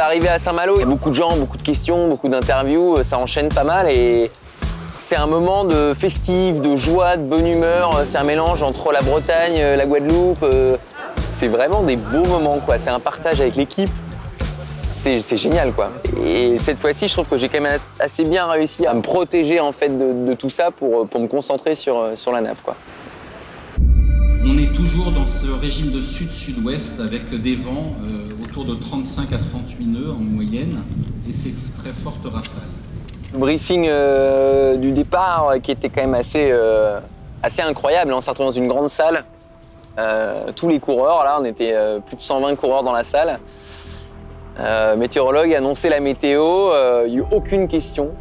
arrivé à Saint-Malo, il y a beaucoup de gens, beaucoup de questions, beaucoup d'interviews, ça enchaîne pas mal et c'est un moment de festif, de joie, de bonne humeur. C'est un mélange entre la Bretagne, la Guadeloupe. C'est vraiment des beaux moments, quoi. C'est un partage avec l'équipe. C'est génial, quoi. Et cette fois-ci, je trouve que j'ai quand même assez bien réussi à me protéger en fait de tout ça pour me concentrer sur la nave, quoi. On est toujours dans ce régime de sud-sud-ouest avec des vents autour de 35 à 38 nœuds en moyenne et ces très fortes rafales. Le briefing du départ qui était quand même assez incroyable. On s'est retrouvés dans une grande salle. Tous les coureurs, là, on était plus de 120 coureurs dans la salle. Météorologue annonçait la météo, il n'y a eu aucune question.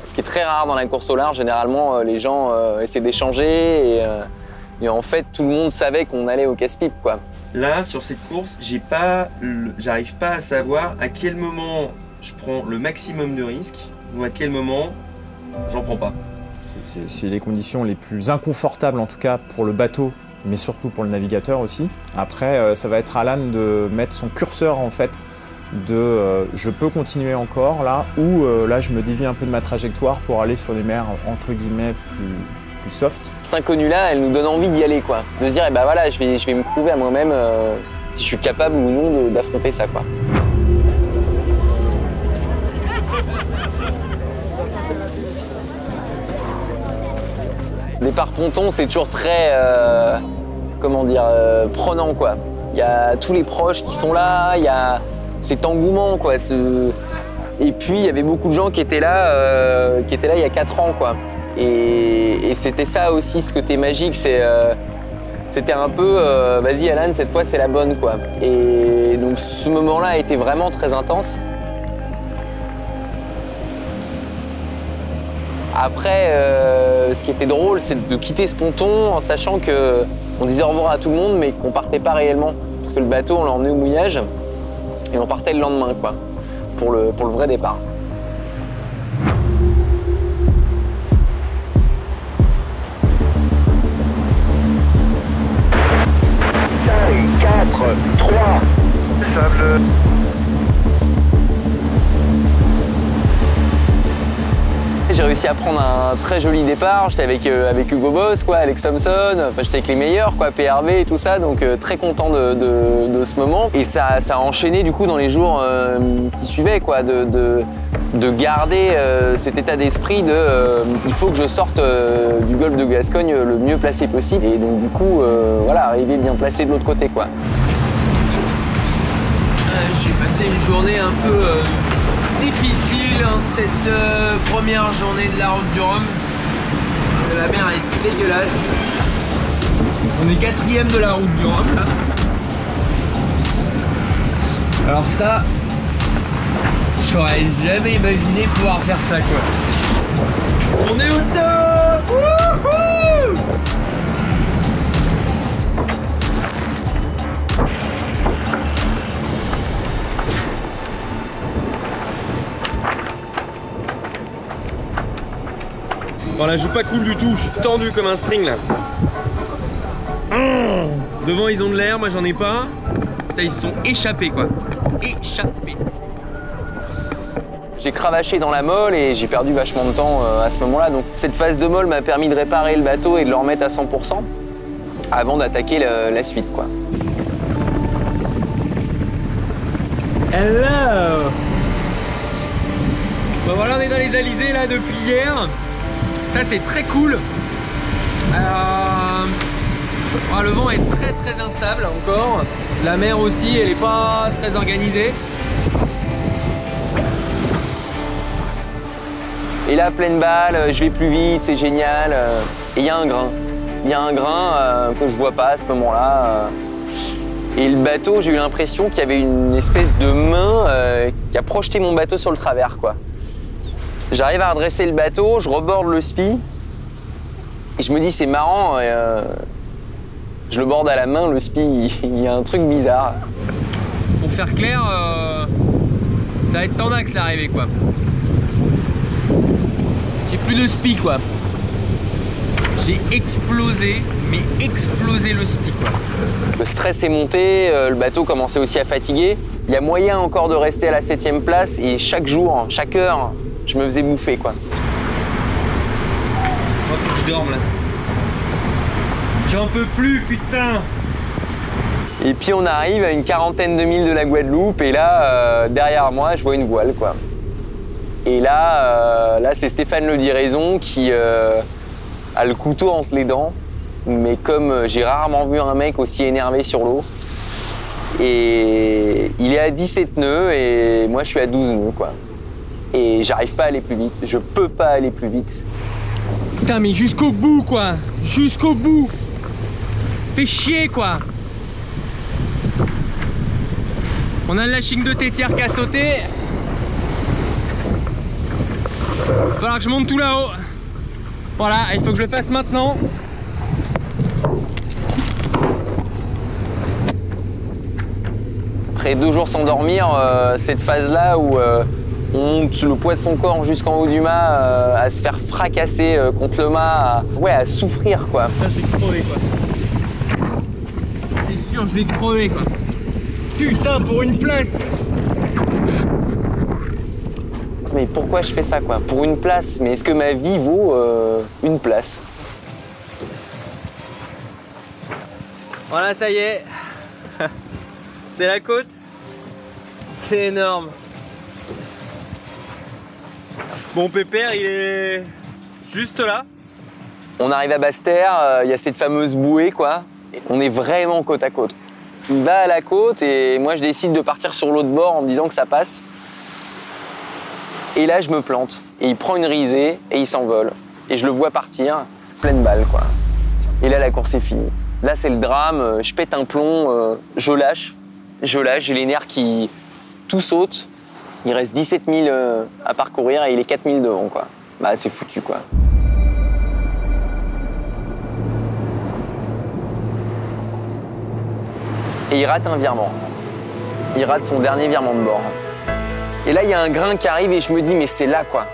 Ce qui est très rare dans la course au large. Généralement, les gens essaient d'échanger et en fait, tout le monde savait qu'on allait au casse-pipe, quoi. Là, sur cette course, j'arrive pas à savoir à quel moment je prends le maximum de risques ou à quel moment j'en prends pas. C'est les conditions les plus inconfortables, en tout cas pour le bateau, mais surtout pour le navigateur aussi. Après, ça va être à l'âne de mettre son curseur, en fait, je peux continuer encore là, ou là je me dévie un peu de ma trajectoire pour aller sur des mers entre guillemets plus soft. Cette inconnue-là, elle nous donne envie d'y aller, quoi. De se dire, eh ben voilà, je vais me prouver à moi-même si je suis capable ou non d'affronter ça, quoi. Départ ponton, c'est toujours très, comment dire, prenant, quoi. Il y a tous les proches qui sont là, il y a cet engouement, quoi. Et puis, il y avait beaucoup de gens qui étaient là il y a 4 ans, quoi. Et c'était ça aussi, ce côté magique, c'était un peu, vas-y Alan, cette fois c'est la bonne, quoi. Et donc ce moment-là a été vraiment très intense. Après, ce qui était drôle, c'est de quitter ce ponton en sachant qu'on disait au revoir à tout le monde, mais qu'on partait pas réellement. Parce que le bateau, on l'a emmené au mouillage et on partait le lendemain, quoi, pour le vrai départ. 4, 3, sable. J'ai réussi à prendre un très joli départ. J'étais avec Hugo Boss, quoi, Alex Thompson, enfin j'étais avec les meilleurs, quoi, PRV et tout ça, donc très content de ce moment. Et ça a enchaîné du coup dans les jours qui suivaient, quoi, de garder cet état d'esprit il faut que je sorte du golfe de Gascogne le mieux placé possible. Et donc du coup, voilà, arriver bien placé de l'autre côté, quoi. J'ai passé une journée un peu difficile, hein, cette première journée de la route du Rhum. La mer est dégueulasse. On est 4e de la route du Rhum, là. Alors ça, j'aurais jamais imaginé pouvoir faire ça, quoi. On est au top! Wouhou! Bon là, je joue pas cool du tout, je suis tendu comme un string là. Devant ils ont de l'air, moi j'en ai pas. Putain, ils se sont échappés, quoi. Échappés. J'ai cravaché dans la molle et j'ai perdu vachement de temps à ce moment-là. Donc cette phase de molle m'a permis de réparer le bateau et de le remettre à 100% avant d'attaquer la suite, quoi. Hello! Bon voilà, on est dans les alizés là depuis hier. Ça c'est très cool. Le vent est très très instable encore. La mer aussi, elle est pas très organisée. Et là, pleine balle, je vais plus vite, c'est génial. Et il y a un grain. Il y a un grain que je vois pas à ce moment-là. Et le bateau, j'ai eu l'impression qu'il y avait une espèce de main qui a projeté mon bateau sur le travers, quoi. J'arrive à redresser le bateau, je reborde le spi. Et je me dis, c'est marrant, je le borde à la main, le spi, il y a un truc bizarre. Pour faire clair, ça va être tendax l'arrivée, quoi. J'ai plus de spi, quoi. J'ai explosé mais explosé le speed, quoi. Le stress est monté, le bateau commençait aussi à fatiguer. Il y a moyen encore de rester à la 7e place et chaque jour, chaque heure, je me faisais bouffer, quoi. Faut que je dorme là. J'en peux plus, putain. Et puis on arrive à une 40aine de milles de la Guadeloupe et là, derrière moi, je vois une voile, quoi. Et là, c'est Stéphane Le Diraison qui a le couteau entre les dents. Mais comme j'ai rarement vu un mec aussi énervé sur l'eau. Et il est à 17 nœuds et moi je suis à 12 nœuds, quoi. Et j'arrive pas à aller plus vite. Je peux pas aller plus vite. Putain, mais jusqu'au bout, quoi. Jusqu'au bout. Fais chier, quoi. On a le lashing de tétière qui a sauté. Il va falloir que je monte tout là-haut. Voilà, il faut que je le fasse maintenant. Après 2 jours sans dormir, cette phase-là où on monte le poids de son corps jusqu'en haut du mât, à se faire fracasser contre le mât, à souffrir, quoi. Là, je vais crever, quoi. C'est sûr, je vais crever, quoi. Putain, pour une place. Mais pourquoi je fais ça, quoi? Pour une place? Mais est-ce que ma vie vaut une place? Voilà, ça y est. C'est la côte. C'est énorme. Mon pépère, il est juste là. On arrive à Basse-Terre, il y a cette fameuse bouée, quoi. On est vraiment côte à côte. Il va à la côte et moi je décide de partir sur l'autre bord en me disant que ça passe. Et là je me plante. Et il prend une risée et il s'envole. Et je le vois partir, pleine balle, quoi. Et là la course est finie. Là c'est le drame, je pète un plomb, je lâche, j'ai les nerfs qui tout sautent. Il reste 17 000 à parcourir et il est 4 000 devant, quoi. Bah c'est foutu, quoi. Et il rate un virement. Il rate son dernier virement de bord. Et là, il y a un grain qui arrive et je me dis, mais c'est là, quoi.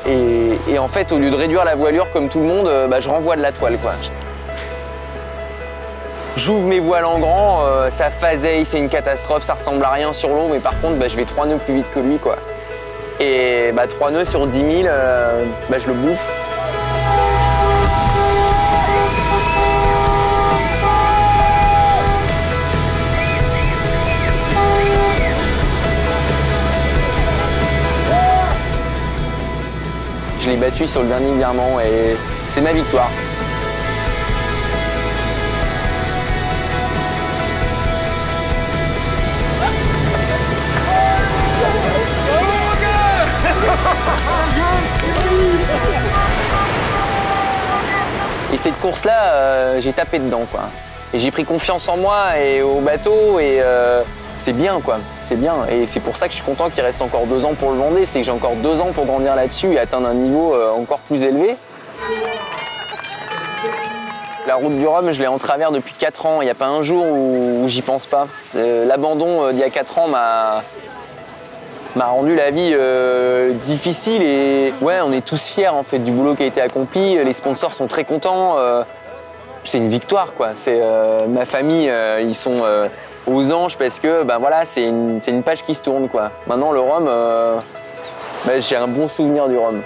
Et en fait, au lieu de réduire la voilure comme tout le monde, je renvoie de la toile, quoi. J'ouvre mes voiles en grand, ça phaseille, c'est une catastrophe, ça ressemble à rien sur l'eau, mais par contre, je vais 3 nœuds plus vite que lui, quoi. Et 3 nœuds sur 10 000, je le bouffe. Je l'ai battu sur le dernier virement et c'est ma victoire. Et cette course-là, j'ai tapé dedans, quoi. Et j'ai pris confiance en moi et au bateau et c'est bien, quoi. C'est bien. Et c'est pour ça que je suis content qu'il reste encore 2 ans pour le Vendée. C'est que j'ai encore 2 ans pour grandir là-dessus et atteindre un niveau encore plus élevé. La route du Rhum, je l'ai en travers depuis 4 ans. Il n'y a pas un jour où j'y pense pas. L'abandon d'il y a 4 ans m'a rendu la vie difficile et ouais, on est tous fiers en fait du boulot qui a été accompli. Les sponsors sont très contents. C'est une victoire, quoi. C'est ma famille, ils sont aux anges parce que voilà, c'est une page qui se tourne, quoi. Maintenant le Rhum, j'ai un bon souvenir du Rhum.